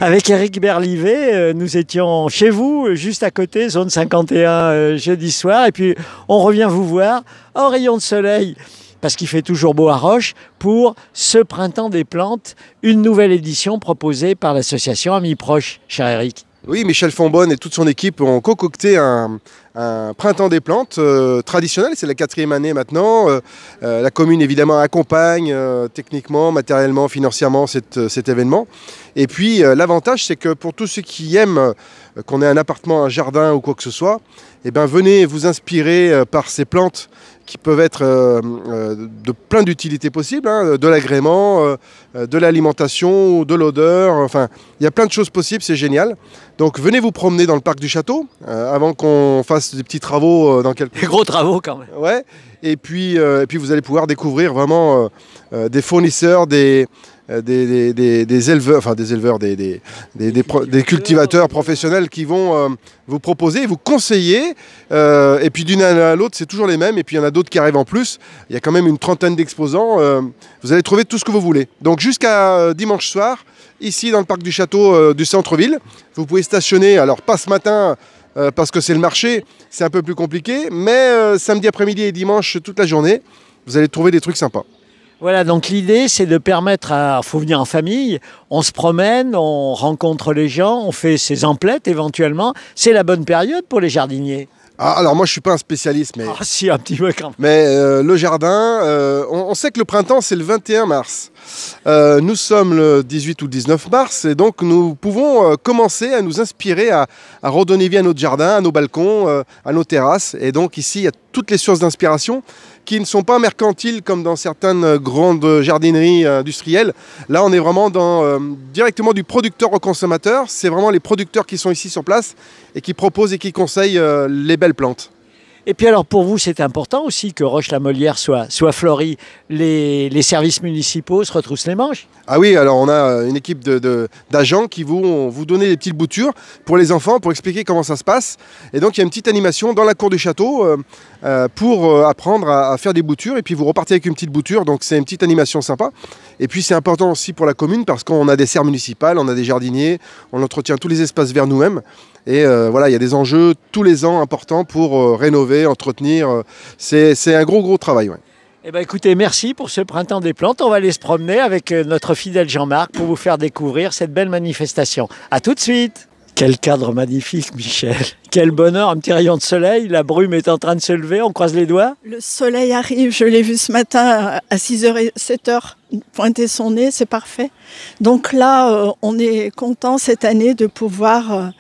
Avec Éric Berlivet, nous étions chez vous, juste à côté, zone 51, jeudi soir. Et puis, on revient vous voir en rayon de soleil, parce qu'il fait toujours beau à Roche, pour ce Printemps des plantes, une nouvelle édition proposée par l'association Amis Proches, cher Éric. Oui, Michel Fonbonne et toute son équipe ont concocté un Printemps des plantes traditionnel. C'est la 4e année maintenant. La commune, évidemment, accompagne techniquement, matériellement, financièrement cet événement. Et puis, l'avantage, c'est que pour tous ceux qui aiment qu'on ait un appartement, un jardin ou quoi que ce soit, eh ben, venez vous inspirer par ces plantes qui peuvent être de plein d'utilités possibles, hein, de l'agrément, de l'alimentation, de l'odeur, enfin, il y a plein de choses possibles, c'est génial. Donc venez vous promener dans le parc du château, avant qu'on fasse des petits travaux dans quelques... Des gros travaux quand même. Ouais, et puis vous allez pouvoir découvrir vraiment des fournisseurs, des éleveurs, enfin des cultivateurs professionnels qui vont vous proposer, vous conseiller. Et puis d'une année à l'autre, c'est toujours les mêmes. Et puis il y en a d'autres qui arrivent en plus. Il y a quand même une trentaine d'exposants. Vous allez trouver tout ce que vous voulez. Donc jusqu'à dimanche soir, ici dans le parc du château du centre-ville, vous pouvez stationner. Alors pas ce matin parce que c'est le marché, c'est un peu plus compliqué. Mais samedi après-midi et dimanche, toute la journée, vous allez trouver des trucs sympas. Voilà, donc l'idée, c'est de permettre à... Il faut venir en famille, on se promène, on rencontre les gens, on fait ses emplettes éventuellement. C'est la bonne période pour les jardiniers. Ah, alors moi, je ne suis pas un spécialiste, mais... Ah si, un petit peu quand même. Mais le jardin, on sait que le printemps, c'est le 21 mars. Nous sommes le 18 ou 19 mars, et donc nous pouvons commencer à nous inspirer, à redonner vie à notre jardin, à nos balcons, à nos terrasses. Et donc ici, il y a toutes les sources d'inspiration qui ne sont pas mercantiles comme dans certaines grandes jardineries industrielles. Là, on est vraiment directement du producteur au consommateur. C'est vraiment les producteurs qui sont ici sur place et qui proposent et qui conseillent les belles plantes. Et puis alors pour vous, c'est important aussi que Roche-la-Molière soit fleurie. Les services municipaux se retroussent les manches. Ah oui, alors on a une équipe d'agents qui vont vous donner des petites boutures pour les enfants, pour expliquer comment ça se passe. Et donc il y a une petite animation dans la cour du château pour apprendre à faire des boutures. Et puis vous repartez avec une petite bouture, donc c'est une petite animation sympa. Et puis c'est important aussi pour la commune parce qu'on a des serres municipales, on a des jardiniers, on entretient tous les espaces verts nous-mêmes. Et voilà, il y a des enjeux tous les ans importants pour rénover, entretenir. C'est un gros travail. Ouais. Eh bien, écoutez, merci pour ce Printemps des plantes. On va aller se promener avec notre fidèle Jean-Marc pour vous faire découvrir cette belle manifestation. À tout de suite. Quel cadre magnifique, Michel. Quel bonheur, un petit rayon de soleil. La brume est en train de se lever, on croise les doigts. Le soleil arrive, je l'ai vu ce matin à 6h et 7h pointer son nez, c'est parfait. Donc là, on est content cette année de pouvoir...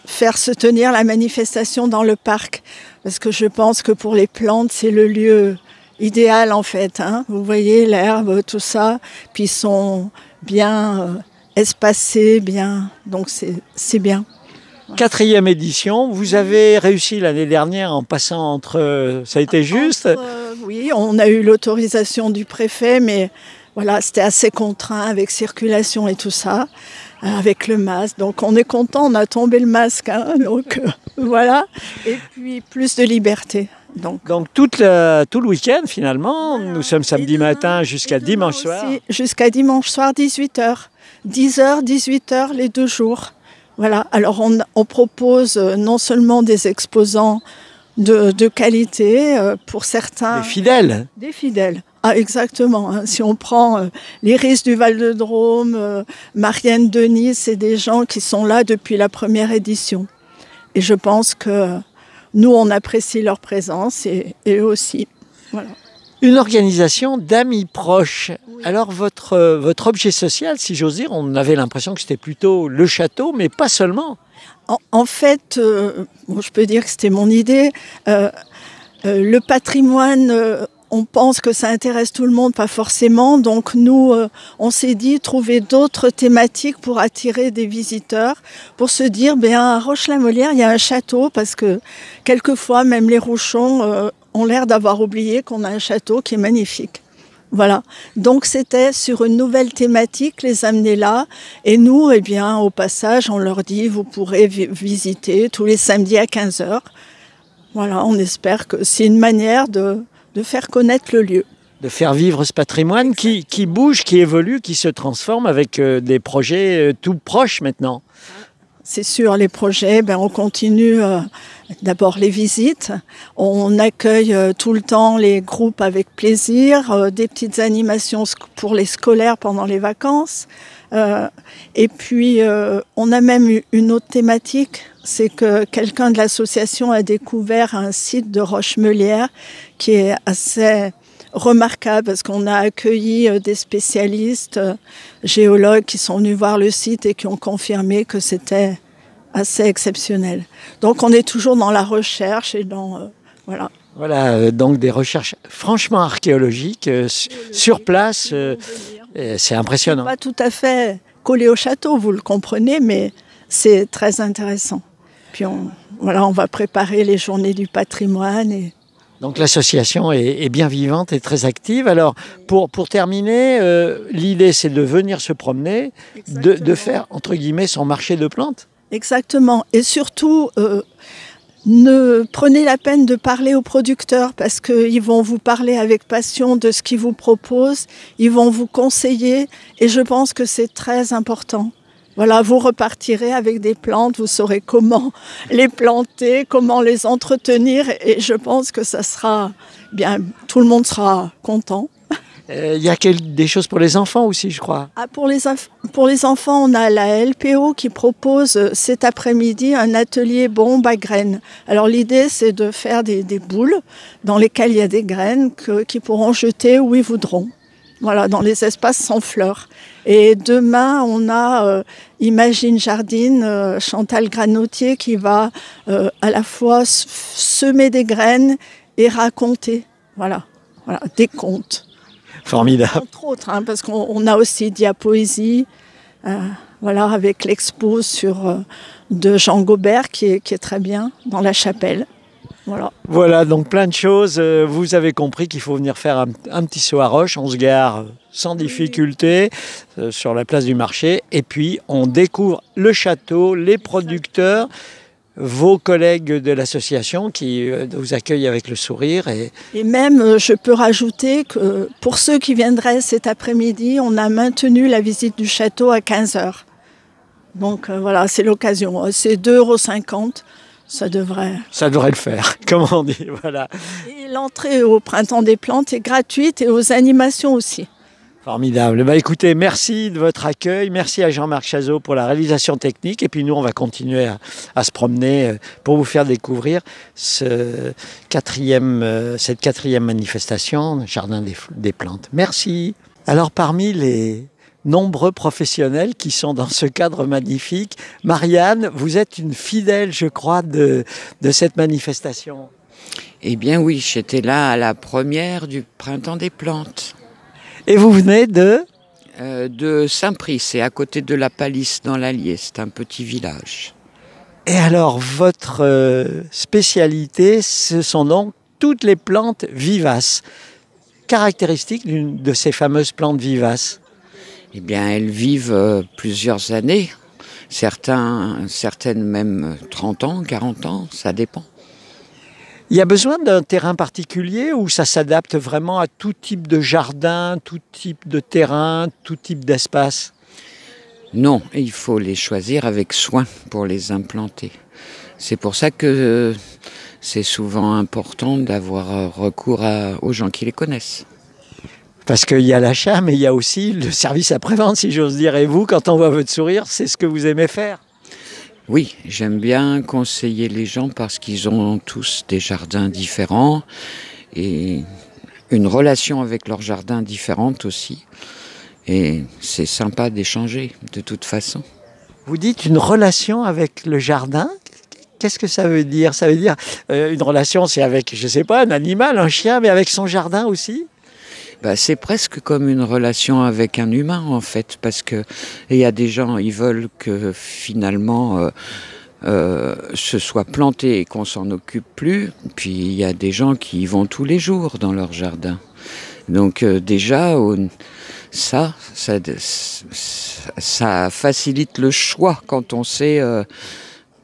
faire se tenir la manifestation dans le parc, parce que je pense que pour les plantes, c'est le lieu idéal en fait. Hein. Vous voyez l'herbe, tout ça, puis ils sont bien espacés, bien, donc c'est bien. 4e édition, vous avez réussi l'année dernière en passant entre... ça a été juste oui, on a eu l'autorisation du préfet, mais voilà, c'était assez contraint avec circulation et tout ça. Avec le masque, donc on est content, on a tombé le masque, hein, donc voilà, et puis plus de liberté. Donc tout le week-end finalement, voilà. Nous sommes samedi matin jusqu'à dimanche soir. Jusqu'à dimanche soir, 18h, 10h, 18h les 2 jours. Voilà, alors on propose non seulement des exposants de qualité pour certains... Des fidèles. Des fidèles. Ah, exactement. Hein. Si on prend l'Iris du Val-de-Drôme, Marianne Denis, c'est des gens qui sont là depuis la première édition. Et je pense que nous, on apprécie leur présence et eux aussi. Voilà. Une organisation d'amis proches. Oui. Alors votre objet social, si j'ose dire, on avait l'impression que c'était plutôt le château, mais pas seulement. En fait, je peux dire que c'était mon idée. Le patrimoine... on pense que ça intéresse tout le monde, pas forcément. Donc nous, on s'est dit trouver d'autres thématiques pour attirer des visiteurs, pour se dire, à Roche-la-Molière, il y a un château, parce que quelquefois, même les Rouchons ont l'air d'avoir oublié qu'on a un château qui est magnifique. Voilà. Donc c'était sur une nouvelle thématique, les amener là. Et nous, au passage, on leur dit, vous pourrez visiter tous les samedis à 15h. Voilà, on espère que c'est une manière de faire connaître le lieu. de faire vivre ce patrimoine qui bouge, qui évolue, qui se transforme avec des projets tout proches maintenant. C'est sûr, les projets, on continue d'abord les visites. On accueille tout le temps les groupes avec plaisir, des petites animations pour les scolaires pendant les vacances. Et puis, on a même eu une autre thématique, c'est que quelqu'un de l'association a découvert un site de Rochemelière qui est assez remarquable parce qu'on a accueilli des spécialistes, géologues qui sont venus voir le site et qui ont confirmé que c'était assez exceptionnel. Donc on est toujours dans la recherche et dans... voilà. Voilà, donc des recherches franchement archéologiques sur place, c'est impressionnant. Pas tout à fait collé au château, vous le comprenez, mais c'est très intéressant. Puis on va préparer les journées du patrimoine et... Donc l'association est bien vivante et très active. Alors pour terminer, l'idée c'est de venir se promener, de faire entre guillemets son marché de plantes. Exactement. Et surtout, prenez la peine de parler aux producteurs parce qu'ils vont vous parler avec passion de ce qu'ils vous proposent. Ils vont vous conseiller et je pense que c'est très important. Voilà, vous repartirez avec des plantes, vous saurez comment les planter, comment les entretenir et je pense que ça sera bien, tout le monde sera content. Il y a des choses pour les enfants aussi, je crois. Ah, pour les enfants, on a la LPO qui propose cet après-midi un atelier bombe à graines. Alors l'idée, c'est de faire des boules dans lesquelles il y a des graines qu'ils pourront jeter où ils voudront. Voilà, dans les espaces sans fleurs. Et demain, on a Imagine Jardine, Chantal Granotier qui va à la fois semer des graines et raconter. Voilà, des contes. Formidable. Entre autres, parce qu'on a aussi Diapoésie, avec l'expo de Jean Gaubert qui est très bien dans la chapelle. Voilà, donc plein de choses. Vous avez compris qu'il faut venir faire un petit saut à Roche. On se gare sans difficulté sur la place du marché. Et puis, on découvre le château, les producteurs, vos collègues de l'association qui vous accueillent avec le sourire. Et même, je peux rajouter que pour ceux qui viendraient cet après-midi, on a maintenu la visite du château à 15h. Donc c'est l'occasion. C'est 2,50 €. Ça devrait le faire, comme on dit, voilà. Et l'entrée au Printemps des Plantes est gratuite et aux animations aussi. Formidable. Écoutez, merci de votre accueil. Merci à Jean-Marc Chazot pour la réalisation technique. Et puis nous, on va continuer à se promener pour vous faire découvrir cette quatrième manifestation, Jardin des Plantes. Merci. Alors, parmi les nombreux professionnels qui sont dans ce cadre magnifique, Marianne, vous êtes une fidèle, je crois, de cette manifestation. Eh bien oui, j'étais là à la première du Printemps des Plantes. Et vous venez de Saint-Prix, c'est à côté de la Palisse dans l'Allier, c'est un petit village. Et alors, votre spécialité, ce sont donc toutes les plantes vivaces. Caractéristiques de ces fameuses plantes vivaces? Eh bien, elles vivent plusieurs années, certaines même 30 ans, 40 ans, ça dépend. Il y a besoin d'un terrain particulier ou ça s'adapte vraiment à tout type de jardin, tout type de terrain, tout type d'espace? Non, il faut les choisir avec soin pour les implanter. C'est pour ça que c'est souvent important d'avoir recours aux gens qui les connaissent. Parce qu'il y a l'achat, mais il y a aussi le service après-vente, si j'ose dire. Et vous, quand on voit votre sourire, c'est ce que vous aimez faire? Oui, j'aime bien conseiller les gens parce qu'ils ont tous des jardins différents et une relation avec leur jardin différente aussi. Et c'est sympa d'échanger de toute façon. Vous dites une relation avec le jardin? Qu'est-ce que ça veut dire? Ça veut dire une relation, c'est avec, je ne sais pas, un animal, un chien, mais avec son jardin aussi? C'est presque comme une relation avec un humain en fait, parce que il y a des gens, ils veulent que finalement ce soit planté et qu'on s'en occupe plus. Puis il y a des gens qui y vont tous les jours dans leur jardin. Donc déjà, ça facilite le choix quand on sait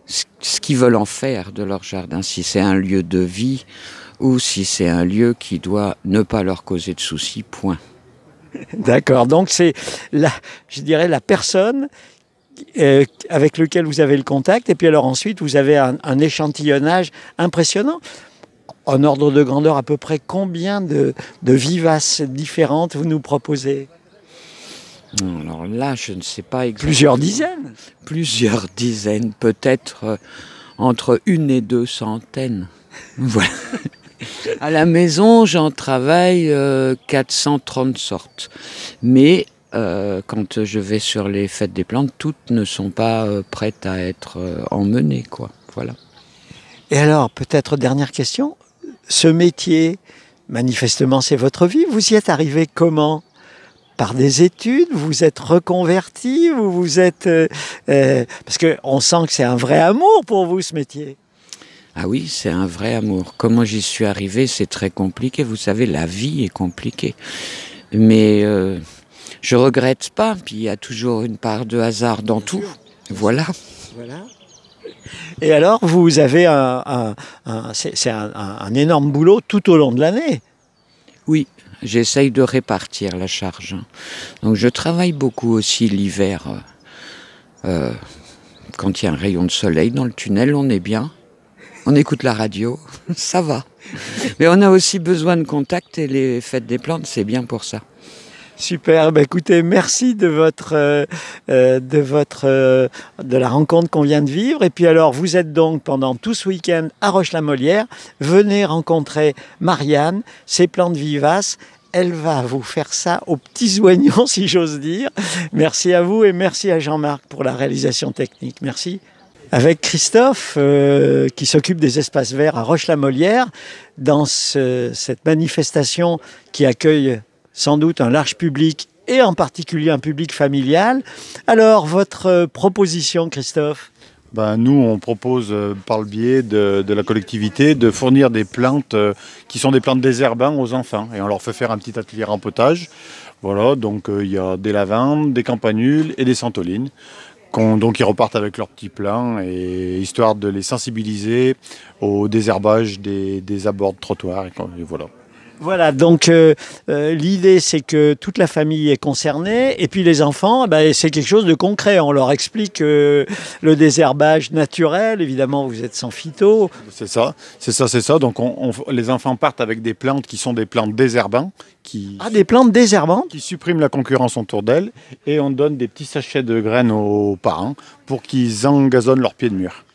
ce qu'ils veulent en faire de leur jardin. Si c'est un lieu de vie ou si c'est un lieu qui doit ne pas leur causer de soucis, point. D'accord, donc c'est, je dirais, la personne avec laquelle vous avez le contact, et puis alors ensuite vous avez un échantillonnage impressionnant. En ordre de grandeur, à peu près combien de vivaces différentes vous nous proposez? Alors là, je ne sais pas exactement. Plusieurs dizaines? Plusieurs dizaines, peut-être entre 1 et 2 centaines. Voilà. À la maison, j'en travaille 430 sortes. Mais quand je vais sur les fêtes des plantes, toutes ne sont pas prêtes à être emmenées, quoi. Voilà. Et alors, peut-être dernière question, ce métier, manifestement c'est votre vie, vous y êtes arrivé comment? Par des études, vous êtes reconverti, vous êtes... parce qu'on sent que c'est un vrai amour pour vous, ce métier. Ah oui, c'est un vrai amour. Comment j'y suis arrivé, c'est très compliqué. Vous savez, la vie est compliquée. Mais je regrette pas, puis il y a toujours une part de hasard dans tout. Voilà. Voilà. Et alors, vous avez c'est un énorme boulot tout au long de l'année. Oui, j'essaye de répartir la charge. Donc je travaille beaucoup aussi l'hiver. Quand il y a un rayon de soleil dans le tunnel, on est bien. On écoute la radio, ça va. Mais on a aussi besoin de contact et les fêtes des plantes, c'est bien pour ça. Super, bah écoutez, merci de la rencontre qu'on vient de vivre. Et puis alors, vous êtes donc pendant tout ce week-end à Roche-la-Molière. Venez rencontrer Marianne, ses plantes vivaces. Elle va vous faire ça aux petits oignons, si j'ose dire. Merci à vous et merci à Jean-Marc pour la réalisation technique. Merci. Avec Christophe, qui s'occupe des espaces verts à Roche-la-Molière, dans cette manifestation qui accueille sans doute un large public et en particulier un public familial. Alors, votre proposition, Christophe? Nous, on propose par le biais de la collectivité de fournir des plantes qui sont des plantes désherbants aux enfants. Et on leur fait faire un petit atelier rempotage. Voilà, donc il y a des lavandes, des campanules et des santolines. Donc ils repartent avec leurs petits plants, et histoire de les sensibiliser au désherbage des abords de trottoirs. Et voilà. Voilà, donc l'idée c'est que toute la famille est concernée et puis les enfants, c'est quelque chose de concret. On leur explique le désherbage naturel, évidemment vous êtes sans phyto. C'est ça. Donc les enfants partent avec des plantes qui sont des plantes désherbantes. Des plantes désherbantes qui suppriment la concurrence autour d'elles, et on donne des petits sachets de graines aux parents pour qu'ils engazonnent leurs pieds de mur.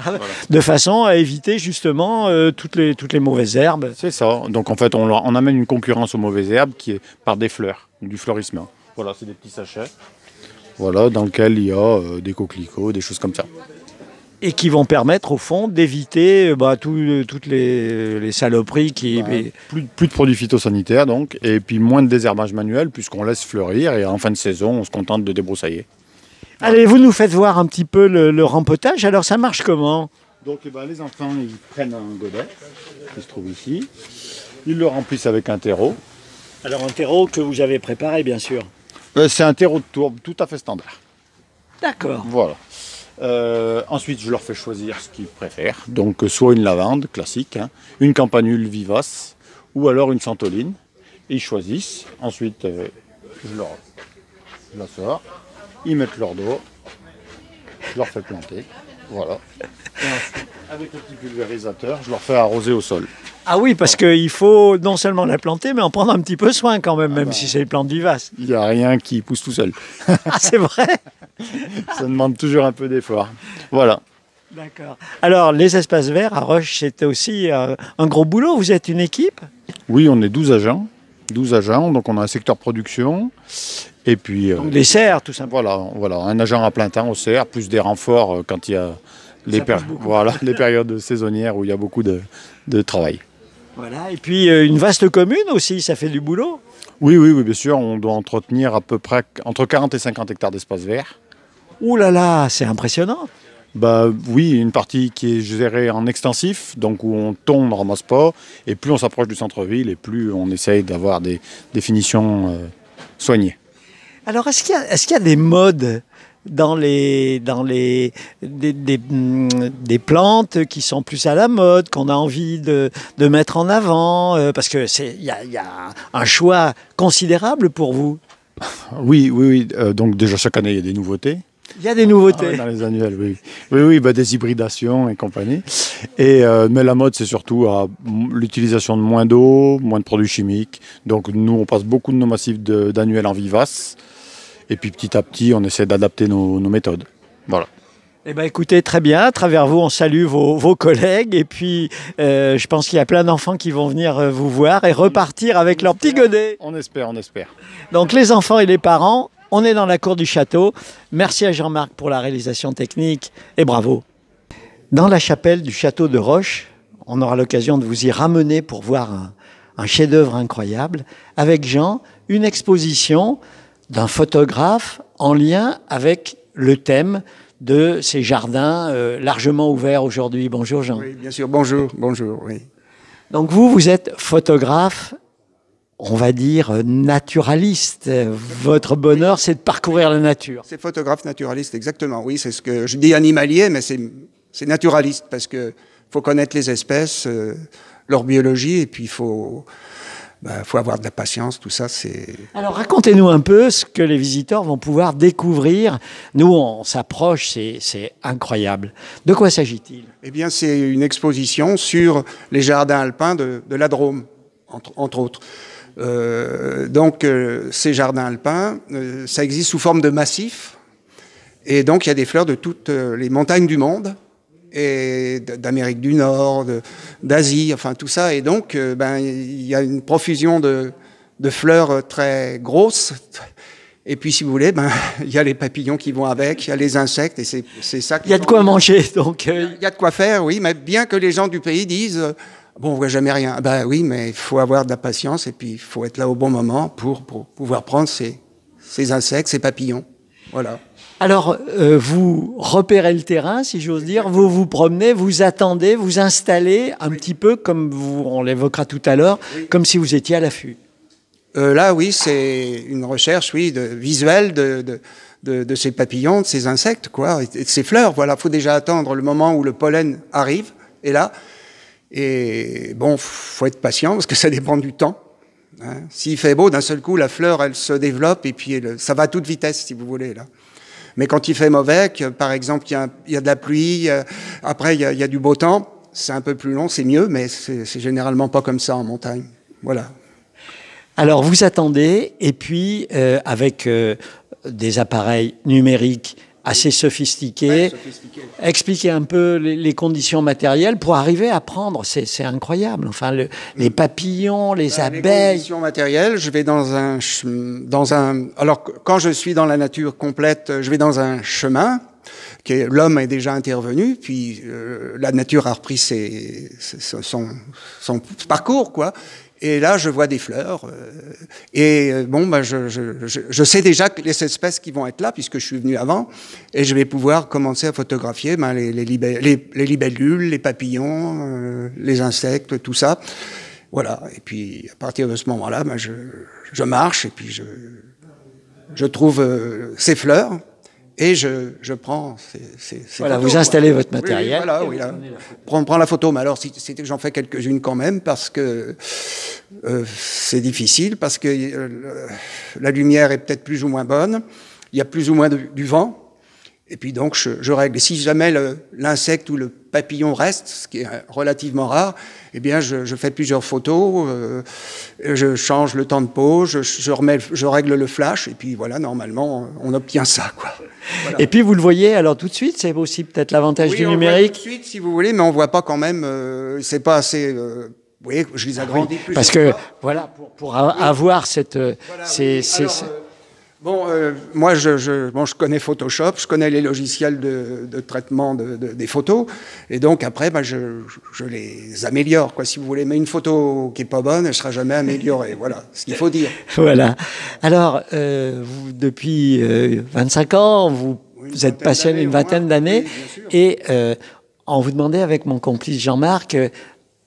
Voilà. De façon à éviter justement toutes les mauvaises herbes. C'est ça. Donc en fait, on amène une concurrence aux mauvaises herbes qui est par des fleurs, du fleurissement. Voilà, c'est des petits sachets. Voilà, dans lesquels il y a des coquelicots, des choses comme ça. Et qui vont permettre au fond d'éviter toutes les saloperies qui... Plus de produits phytosanitaires donc, et puis moins de désherbage manuel puisqu'on laisse fleurir, et en fin de saison, on se contente de débroussailler. Allez, vous nous faites voir un petit peu le rempotage. Alors, ça marche comment? Donc, les enfants, ils prennent un godet qui se trouve ici. Ils le remplissent avec un terreau. Alors, un terreau que vous avez préparé, bien sûr. C'est un terreau de tourbe tout à fait standard. D'accord. Voilà. Ensuite, je leur fais choisir ce qu'ils préfèrent. Donc, soit une lavande classique, une campanule vivace, ou alors une santoline. Et ils choisissent. Ensuite, je la sors. Ils mettent leur dos, je leur fais planter, voilà. Et ensuite, avec le petit pulvérisateur, je leur fais arroser au sol. Ah oui, parce qu'il faut non seulement la planter, mais en prendre un petit peu soin quand même, si c'est une plante vivace. Il n'y a rien qui pousse tout seul. Ah, c'est vrai? Ça demande toujours un peu d'effort. Voilà. D'accord. Alors, les espaces verts à Roche, c'est aussi un gros boulot. Vous êtes une équipe? Oui, on est 12 agents. 12 agents, donc on a un secteur production. Et puis, donc des serres, tout simplement. Voilà, un agent à plein temps au serre, plus des renforts quand il y a les périodes saisonnières où il y a beaucoup de travail. Voilà, et puis une vaste commune aussi, ça fait du boulot. Oui, bien sûr, on doit entretenir à peu près entre 40 et 50 hectares d'espace vert. Ouh là là, c'est impressionnant. Oui, une partie qui est gérée en extensif, donc où on tombe, on ne ramasse pas, et plus on s'approche du centre-ville, et plus on essaye d'avoir des finitions soignées. Alors, est-ce qu'il y a des modes des plantes qui sont plus à la mode, qu'on a envie de mettre en avant, parce que il y a un choix considérable pour vous. Oui, oui, oui. Donc déjà chaque année il y a des nouveautés. Il y a des nouveautés. Dans les annuels, oui. Oui, oui, des hybridations et compagnie. Mais la mode, c'est surtout l'utilisation de moins d'eau, moins de produits chimiques. Donc nous, on passe beaucoup de nos massifs d'annuels en vivace. Et puis petit à petit, on essaie d'adapter nos méthodes. Voilà. Eh bien, écoutez, très bien. À travers vous, on salue vos collègues. Et puis, je pense qu'il y a plein d'enfants qui vont venir vous voir et repartir avec leur petit godet. On espère, on espère. Donc, les enfants et les parents, on est dans la cour du château. Merci à Jean-Marc pour la réalisation technique et bravo. Dans la chapelle du château de Roche, on aura l'occasion de vous y ramener pour voir un chef-d'œuvre incroyable. Avec Jean, une exposition d'un photographe en lien avec le thème de ces jardins largement ouverts aujourd'hui. Bonjour Jean. Oui, bien sûr. Bonjour, bonjour, oui. Donc vous êtes photographe, on va dire naturaliste. Votre bonheur, c'est de parcourir la nature. C'est photographe naturaliste, exactement. Oui, c'est ce que je dis animalier, mais c'est naturaliste parce que faut connaître les espèces, leur biologie, et puis il faut avoir de la patience, tout ça, c'est... Alors, racontez-nous un peu ce que les visiteurs vont pouvoir découvrir. Nous, on s'approche, c'est incroyable. De quoi s'agit-il? Eh bien, c'est une exposition sur les jardins alpins de la Drôme, entre autres. Ces jardins alpins, ça existe sous forme de massifs. Et donc, il y a des fleurs de toutes les montagnes du monde, et d'Amérique du Nord, d'Asie, enfin tout ça. Et donc, il y a une profusion de fleurs très grosses. Et puis, si vous voulez, il y a les papillons qui vont avec, il y a les insectes, et c'est ça. Il y a de quoi manger, donc. Il y a de quoi faire, oui, mais bien que les gens du pays disent, bon, on voit jamais rien. Ben oui, mais il faut avoir de la patience, et puis il faut être là au bon moment pour pouvoir prendre ces insectes, ces papillons. Voilà. Alors, vous repérez le terrain, si j'ose dire, vous vous promenez, vous attendez, vous installez un petit peu comme on l'évoquera tout à l'heure, comme si vous étiez à l'affût. Là, oui, c'est une recherche, oui, visuelle de ces papillons, de ces insectes, quoi, et de ces fleurs. Voilà, faut déjà attendre le moment où le pollen arrive, et là, et bon, faut être patient parce que ça dépend du temps. Hein. S'il fait beau, d'un seul coup, la fleur, elle se développe et puis ça va à toute vitesse, si vous voulez, là. Mais quand il fait mauvais, par exemple, il y a de la pluie, après il y a du beau temps, c'est un peu plus long, c'est mieux, mais c'est généralement pas comme ça en montagne. Voilà. Alors vous attendez, et puis avec des appareils numériques assez sophistiqués, expliquez un peu les conditions matérielles pour arriver à prendre, c'est incroyable, enfin les papillons, les abeilles. Les conditions matérielles, je vais dans un... Alors quand je suis dans la nature complète, je vais dans un chemin, l'homme est déjà intervenu, puis la nature a repris son parcours, quoi. Et là, je vois des fleurs. Je sais déjà les espèces qui vont être là, puisque je suis venu avant. Et je vais pouvoir commencer à photographier les libellules, les papillons, les insectes, tout ça. Voilà. Et puis, à partir de ce moment-là, je marche et puis je trouve ces fleurs. Et je prends ces voilà, photos, vous installez votre matériel. Oui, voilà, prends la photo. Mais alors, j'en fais quelques-unes quand même, parce que c'est difficile, parce que la lumière est peut-être plus ou moins bonne, il y a plus ou moins du vent, et puis donc je règle. Et si jamais l'insecte ou le papillon reste, ce qui est relativement rare, eh bien je fais plusieurs photos, je change le temps de pause, je règle le flash, et puis voilà, normalement on obtient ça, quoi. Voilà. Et puis vous le voyez alors tout de suite, c'est aussi peut-être l'avantage du numérique. Tout de suite, si vous voulez, mais on voit pas quand même, c'est pas assez... vous voyez, je les agrandis plus. Parce que voilà, pour avoir cette... Voilà, bon, moi, je connais Photoshop, je connais les logiciels de traitement des photos, et donc après, je les améliore, quoi, si vous voulez. Mais une photo qui est pas bonne, elle sera jamais améliorée. Voilà, ce qu'il faut dire. Voilà. Alors, vous, depuis 25 ans, vous êtes passionné une vingtaine d'années, oui, et on vous demandait avec mon complice Jean-Marc,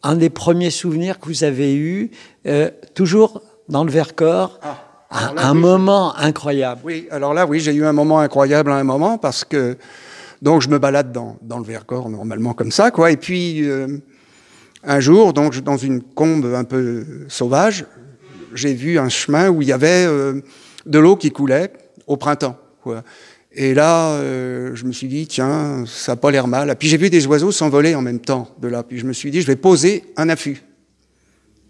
un des premiers souvenirs que vous avez eus, toujours dans le Vercors. Un moment incroyable. Oui, alors là, oui, j'ai eu un moment incroyable à un moment parce que donc je me balade dans le Vercors normalement comme ça, quoi. Et puis un jour, donc dans une combe un peu sauvage, j'ai vu un chemin où il y avait de l'eau qui coulait au printemps, quoi. Et là, je me suis dit, tiens, ça n'a pas l'air mal. Et puis j'ai vu des oiseaux s'envoler en même temps de là. Puis je me suis dit, je vais poser un affût.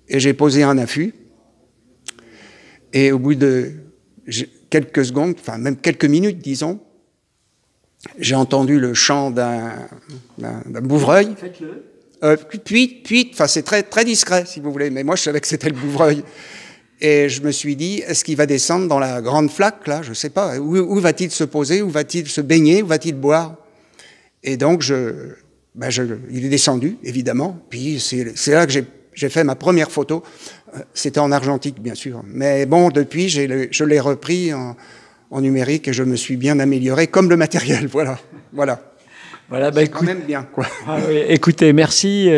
Et j'ai posé un affût. Et au bout de quelques secondes, enfin même quelques minutes, disons, j'ai entendu le chant d'un bouvreuil. Faites-le. Puis, enfin c'est très, très discret, si vous voulez. Mais moi, je savais que c'était le bouvreuil. Et je me suis dit, est-ce qu'il va descendre dans la grande flaque, là? Je ne sais pas. Où va-t-il se poser? Où va-t-il se baigner? Où va-t-il boire? Et donc, il est descendu, évidemment. Puis, c'est là que j'ai fait ma première photo. C'était en argentique, bien sûr. Mais bon, depuis, je l'ai repris en numérique et je me suis bien amélioré, comme le matériel. Voilà. Voilà, c'est quand même bien, quoi. Ah oui, écoutez, merci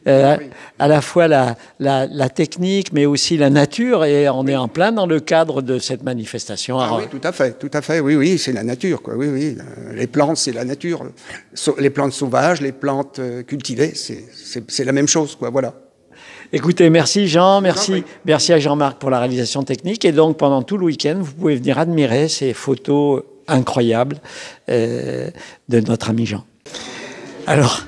à la fois la technique, mais aussi la nature, et on est en plein dans le cadre de cette manifestation. Oui, tout à fait, oui, c'est la nature, quoi, oui. Les plantes, c'est la nature. Les plantes sauvages, les plantes cultivées, c'est la même chose, quoi, voilà. Écoutez, merci Jean, merci à Jean-Marc pour la réalisation technique, et donc pendant tout le week-end, vous pouvez venir admirer ces photos incroyables de notre ami Jean. Alors,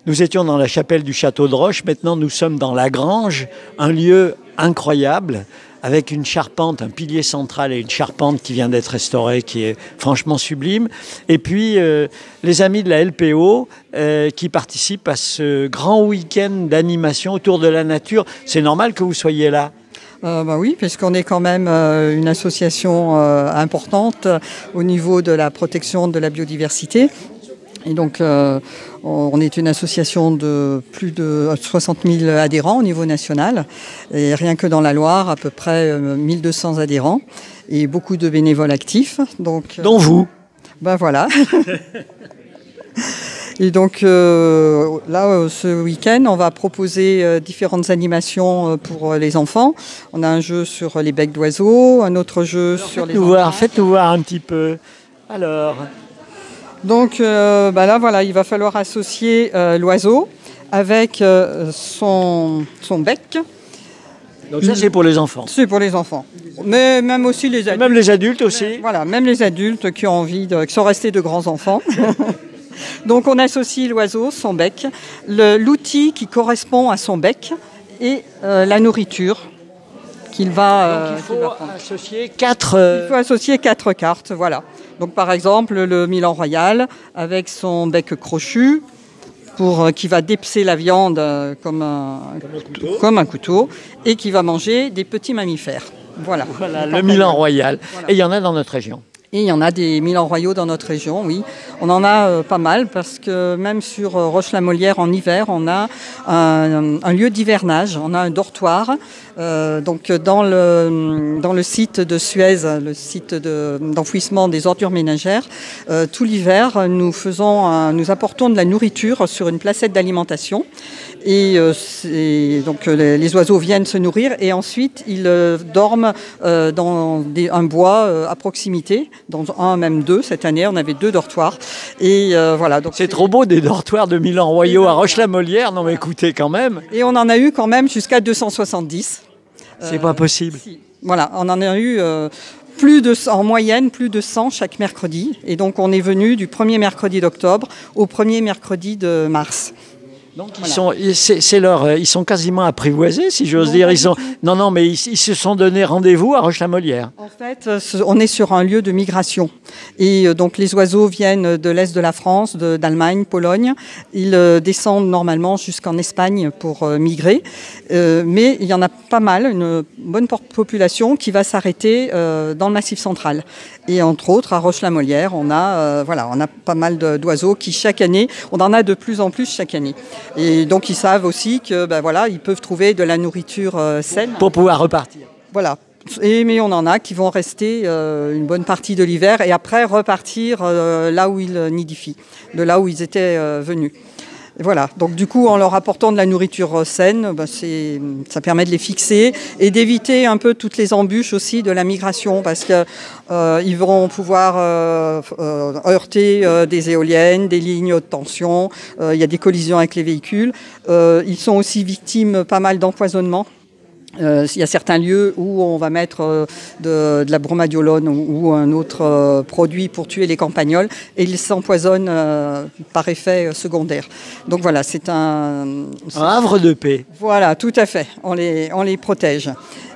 nous étions dans la chapelle du château de Roche. Maintenant, nous sommes dans la grange, un lieu incroyable, avec une charpente, un pilier central et une charpente qui vient d'être restaurée, qui est franchement sublime. Et puis, les amis de la LPO qui participent à ce grand week-end d'animation autour de la nature. C'est normal que vous soyez là. Oui, puisqu'on est quand même une association importante au niveau de la protection de la biodiversité. Et donc, on est une association de plus de 60 000 adhérents au niveau national. Et rien que dans la Loire, à peu près 1200 adhérents et beaucoup de bénévoles actifs. Donc, dont vous. Ben voilà. Et donc là, ce week-end, on va proposer différentes animations pour les enfants. On a un jeu sur les becs d'oiseaux, un autre jeu sur les enfants. Faites-nous voir un petit peu. Alors... Donc là, voilà, il va falloir associer l'oiseau avec son bec. Donc ça, c'est pour les enfants. C'est pour les enfants. Mais même aussi les adultes. Même les adultes aussi. Voilà, même les adultes qui ont envie, qui sont restés de grands enfants. Donc on associe l'oiseau, son bec, l'outil qui correspond à son bec et la nourriture qu'il va. Donc il faut associer 4. Il faut associer 4 cartes, voilà. Donc par exemple le Milan Royal avec son bec crochu qui va dépecer la viande comme un couteau et qui va manger des petits mammifères. Voilà le Milan Royal. Voilà. Et il y en a dans notre région. Et il y en a des Milans royaux dans notre région, oui. On en a pas mal parce que même sur Roche-la-Molière en hiver, on a un lieu d'hivernage, on a un dortoir. Donc dans le site de Suez, le site d'enfouissement des ordures ménagères, tout l'hiver, nous apportons de la nourriture sur une placette d'alimentation. Et donc les oiseaux viennent se nourrir et ensuite ils dorment dans un bois à proximité, dans un même 2. Cette année, on avait 2 dortoirs. Et voilà. Donc c'est trop beau des dortoirs de Milan royaux à Roche-la-Molière. Non mais écoutez quand même. Et on en a eu quand même jusqu'à 270. C'est pas possible. Si. Voilà, on en a eu en moyenne plus de 100 chaque mercredi. Et donc on est venu du premier mercredi d'octobre au premier mercredi de mars. Donc ils sont quasiment apprivoisés, si j'ose dire. Mais ils se sont donné rendez-vous à Roche-la-Molière. En fait, on est sur un lieu de migration. Et donc les oiseaux viennent de l'Est de la France, d'Allemagne, Pologne. Ils descendent normalement jusqu'en Espagne pour migrer. Mais il y en a pas mal, une bonne population qui va s'arrêter dans le Massif central. Et entre autres, à Roche-la-Molière, on a pas mal d'oiseaux qui chaque année, on en a de plus en plus chaque année. Et donc ils savent aussi que ils peuvent trouver de la nourriture saine. Pour pouvoir repartir. Voilà. Mais on en a qui vont rester une bonne partie de l'hiver et après repartir là où ils nidifient, de là où ils étaient venus. Et voilà, donc du coup, en leur apportant de la nourriture saine, ça permet de les fixer et d'éviter un peu toutes les embûches aussi de la migration, parce qu'ils vont pouvoir heurter des éoliennes, des lignes haute tension, il y a des collisions avec les véhicules. Ils sont aussi victimes pas mal d'empoisonnement. Il y a certains lieux où on va mettre de la bromadiolone ou un autre produit pour tuer les campagnols et ils s'empoisonnent par effet secondaire. Donc voilà, c'est un havre de paix. Voilà, tout à fait. On les protège.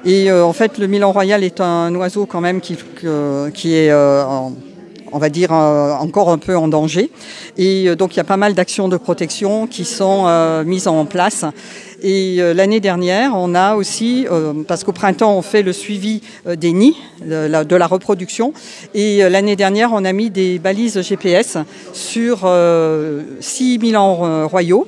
Et en fait, le Milan royal est un oiseau quand même qui est on va dire encore un peu en danger. Et donc il y a pas mal d'actions de protection qui sont mises en place. Et l'année dernière, on a aussi, parce qu'au printemps, on fait le suivi des nids, de la reproduction. Et l'année dernière, on a mis des balises GPS sur 6 milans royaux,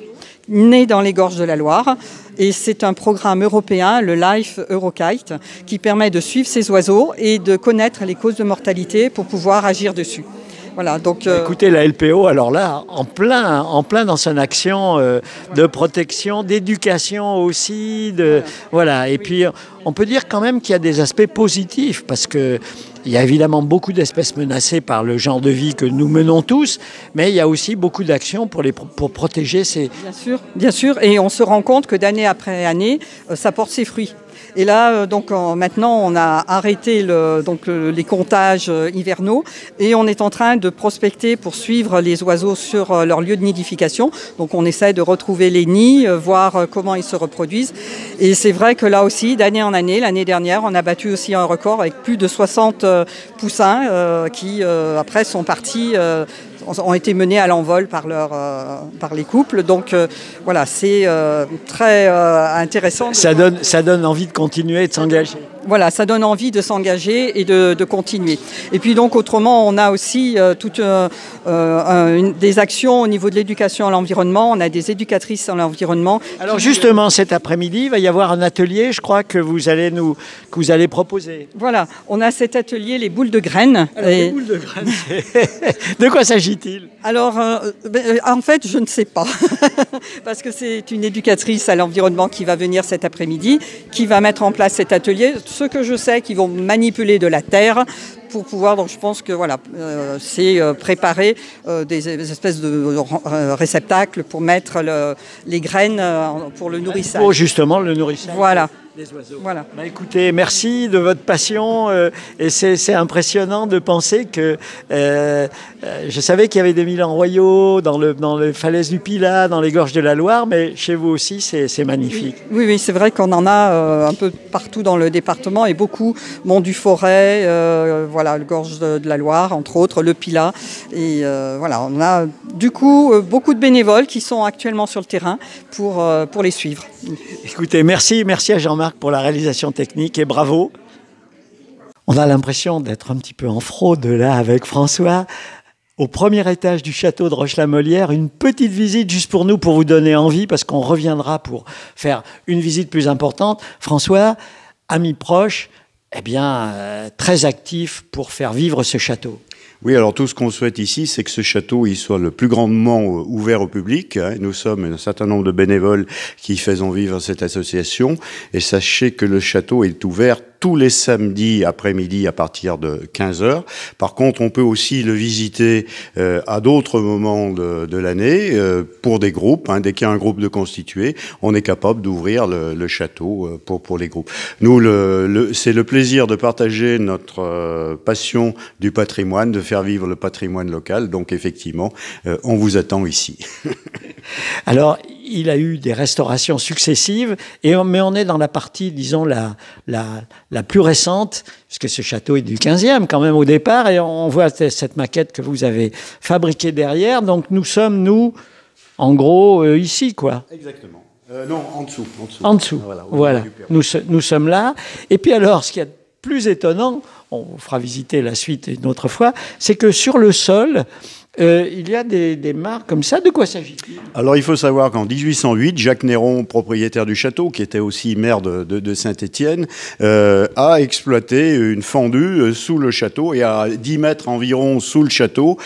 nés dans les gorges de la Loire. Et c'est un programme européen, le Life Eurokite, qui permet de suivre ces oiseaux et de connaître les causes de mortalité pour pouvoir agir dessus. Voilà, donc, écoutez, la LPO, alors là, en plein dans son action de protection, d'éducation aussi, voilà. Et puis, on peut dire quand même qu'il y a des aspects positifs, parce que il y a évidemment beaucoup d'espèces menacées par le genre de vie que nous menons tous, mais il y a aussi beaucoup d'actions pour protéger ces... Bien sûr, et on se rend compte que d'année après année, ça porte ses fruits. Et là, donc maintenant, on a arrêté les comptages hivernaux et on est en train de prospecter pour suivre les oiseaux sur leur lieu de nidification. Donc on essaie de retrouver les nids, voir comment ils se reproduisent. Et c'est vrai que là aussi, d'année en année, l'année dernière, on a battu aussi un record avec plus de 60 poussins qui, après, sont partis... ont été menés à l'envol par les couples. Donc voilà, c'est très intéressant. Ça donne envie de continuer et de s'engager. Voilà, ça donne envie de s'engager et de continuer. Et puis donc autrement, on a aussi toutes des actions au niveau de l'éducation à l'environnement. On a des éducatrices à l'environnement. Alors justement, cet après-midi, il va y avoir un atelier, je crois, que vous allez proposer. Voilà, on a cet atelier, les boules de graines. Alors, les boules de graines, de quoi s'agit-il ? Alors, en fait, je ne sais pas. Parce que c'est une éducatrice à l'environnement qui va venir cet après-midi, qui va mettre en place cet atelier. Ce que je sais, qu'ils vont manipuler de la terre pour pouvoir, donc je pense que voilà, c'est préparer des espèces de réceptacles pour mettre les graines pour le nourrissage. Pour justement le nourrissage. Voilà. Des oiseaux. Voilà. Bah, écoutez, merci de votre passion et c'est impressionnant de penser que je savais qu'il y avait des milans royaux dans les falaises du Pilat, dans les gorges de la Loire, mais chez vous aussi c'est magnifique. Oui, c'est vrai qu'on en a un peu partout dans le département et beaucoup Mont du Forêt, voilà, le gorge de la Loire entre autres, le Pilat et voilà, on a du coup beaucoup de bénévoles qui sont actuellement sur le terrain pour les suivre. Écoutez, merci à Jean-Marc pour la réalisation technique et bravo. On a l'impression d'être un petit peu en fraude là avec François. Au premier étage du château de Roche-la-Molière, une petite visite juste pour nous, pour vous donner envie, parce qu'on reviendra pour faire une visite plus importante. François, ami proche, eh bien, très actif pour faire vivre ce château. Oui, alors tout ce qu'on souhaite ici, c'est que ce château il soit le plus grandement ouvert au public. Nous sommes un certain nombre de bénévoles qui faisons vivre cette association. Et sachez que le château est ouvert tous les samedis après-midi à partir de 15h. Par contre, on peut aussi le visiter à d'autres moments de l'année pour des groupes. Dès qu'il y a un groupe de constitués, on est capable d'ouvrir le château pour les groupes. Nous, c'est le plaisir de partager notre passion du patrimoine, de faire vivre le patrimoine local. Donc, effectivement, on vous attend ici. Alors, il a eu des restaurations successives, mais on est dans la partie, disons, la plus récente, puisque ce château est du 15e quand même au départ, et on voit cette maquette que vous avez fabriquée derrière. Donc nous sommes, en gros, ici, quoi. Exactement. Non, en dessous. En dessous, voilà. Nous sommes là. Et puis alors, ce qui est de plus étonnant, on vous fera visiter la suite une autre fois, c'est que sur le sol, il y a des mares comme ça. De quoi s'agit-il? Alors, il faut savoir qu'en 1808, Jacques Néron, propriétaire du château, qui était aussi maire de Saint-Étienne, a exploité une fendue sous le château, et à 10 mètres environ sous le château,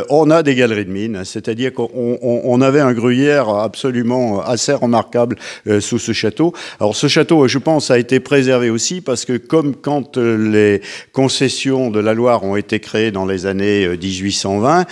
on a des galeries de mines. C'est-à-dire qu'on avait un gruyère absolument assez remarquable sous ce château. Alors, ce château, je pense, a été préservé aussi parce que comme quand les concessions de la Loire ont été créées dans les années 1820,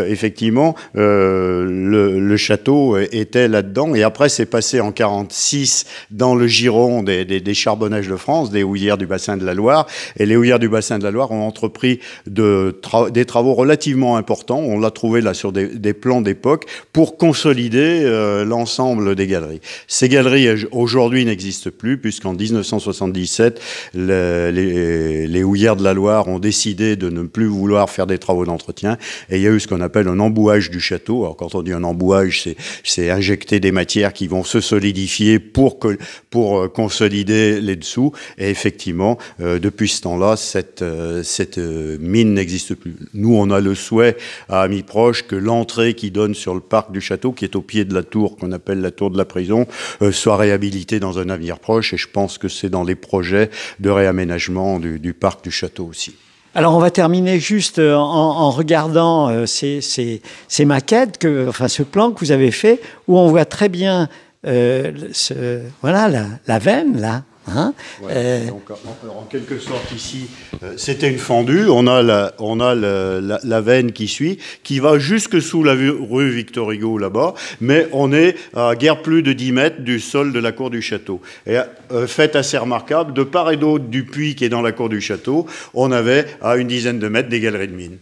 effectivement, le château était là-dedans. Et après, c'est passé en 46 dans le giron des charbonnages de France, des houillères du bassin de la Loire. Et les houillères du bassin de la Loire ont entrepris des travaux relativement importants. On l'a trouvé là sur des plans d'époque pour consolider l'ensemble des galeries. Ces galeries, aujourd'hui, n'existent plus puisqu'en 1977, les houillères de la Loire ont décidé de ne plus vouloir faire des travaux d'entretien. Et il y a eu ce qu'on appelle un embouage du château. Alors, quand on dit un embouage, c'est injecter des matières qui vont se solidifier pour consolider les dessous. Et effectivement, depuis ce temps-là, cette mine n'existe plus. Nous, on a le souhait à amis proches que l'entrée qui donne sur le parc du château, qui est au pied de la tour qu'on appelle la tour de la prison, soit réhabilitée dans un avenir proche. Et je pense que c'est dans les projets de réaménagement du parc du château aussi. Alors, on va terminer juste en regardant ces maquettes, ce plan que vous avez fait, où on voit très bien voilà, la veine, là. Hein, donc, en quelque sorte ici, c'était une fendue. On a la veine qui suit, qui va jusque sous la rue Victor Hugo là-bas, mais on est à guère plus de 10 mètres du sol de la cour du château. Et fait assez remarquable, de part et d'autre du puits qui est dans la cour du château, on avait à une dizaine de mètres des galeries de mines.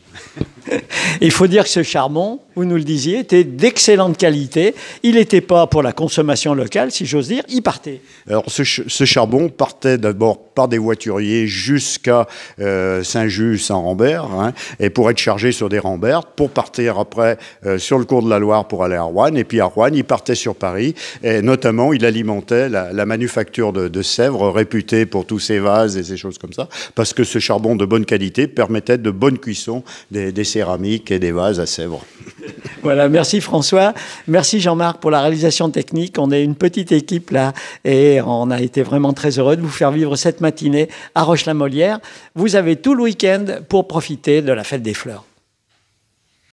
Il faut dire que ce charbon, vous nous le disiez, était d'excellente qualité. Il n'était pas pour la consommation locale, si j'ose dire, il partait. Alors ce charbon partait d'abord par des voituriers jusqu'à Saint-Just-en-Rambert, hein, et pour être chargé sur des Rambert, pour partir après sur le cours de la Loire pour aller à Roanne. Et puis à Roanne, il partait sur Paris, et notamment il alimentait la manufacture de Sèvres, réputée pour tous ses vases et ces choses comme ça, parce que ce charbon de bonne qualité permettait de bonne cuisson des céramiques et des vases à Sèvres. Voilà, merci François, merci Jean-Marc pour la réalisation technique. On est une petite équipe là et on a été vraiment très heureux de vous faire vivre cette matinée à Roche-la-Molière. Vous avez tout le week-end pour profiter de la fête des fleurs.